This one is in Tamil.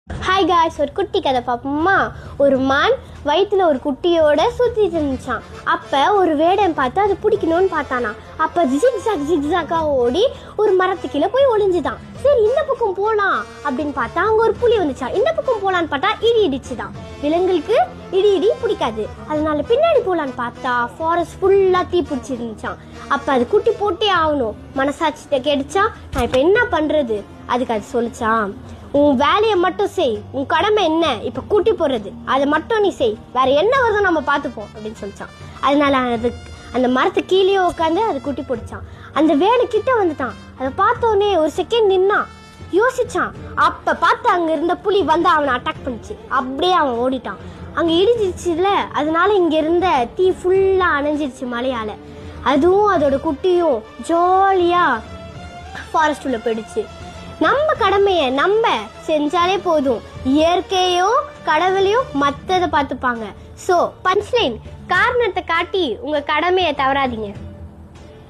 ஹாய் காய்ஸ், ஒரு குட்டி கதை பார்ப்போமா? ஒரு மான் வயிற்றுல ஒரு குட்டியோட சுற்றிட்டு இருந்துச்சான். அப்போ ஒரு வேடன் பார்த்து அது பிடிக்கணும்னு பார்த்தானா. அப்போ ஜிக்ஸாக்கா ஓடி ஒரு மரத்துக்கீழே போய் ஒளிஞ்சுதான். சரி, இந்த பக்கம் போகலாம் அப்படின்னு பார்த்தா அங்கே ஒரு புலி வந்துச்சான். இந்த பக்கம் போகலான்னு பார்த்தா இடி இடிச்சுதான். விலங்குகளுக்கு இடி பிடிக்காது. அதனால பின்னாடி போகலான்னு பார்த்தா ஃபாரஸ்ட் ஃபுல்லாக தீ பிடிச்சி இருந்துச்சான். அப்போ அது குட்டி போட்டே ஆகணும். மனசாட்சிட்ட கேட்டுச்சா, நான் இப்போ என்ன பண்ணுறது? அதுக்கு அது சொல்லிச்சான், உன் வேலையை மட்டும் செய், உன் கடமை என்ன, இப்ப கூட்டி போடுறது, அதை மட்டும் நீ செய், வேற என்ன வருதோ நம்ம பார்த்துப்போம் அப்படின்னு சொல்லிச்சான். அதனால அது அந்த மரத்து கீழே உட்காந்து அது குட்டி போட்டுச்சான். அந்த வேலை கிட்ட வந்துட்டான். அதை பார்த்தோன்னே ஒரு செகண்ட் நின்னான், யோசிச்சான். அப்ப பார்த்து அங்க இருந்த புலி வந்து அவனை அட்டாக் பண்ணிச்சு. அப்படியே அவன் ஓடிட்டான். அங்க இடிச்சிருச்சுல, அதனால இங்க இருந்த தீ ஃபுல்லா அணைஞ்சிருச்சு மழையால. அதுவும் அதோட குட்டியும் ஜாலியா ஃபாரஸ்ட் உள்ள போயிடுச்சு. நம்ம கடமையை நம்ம செஞ்சாலே போதும், இயற்கையோ கடவுளையும் மற்றதை பார்த்துப்பாங்க. ஸோ பஞ்ச்லைன், காரணத்தை காட்டி உங்க கடமையை தவறாதீங்க.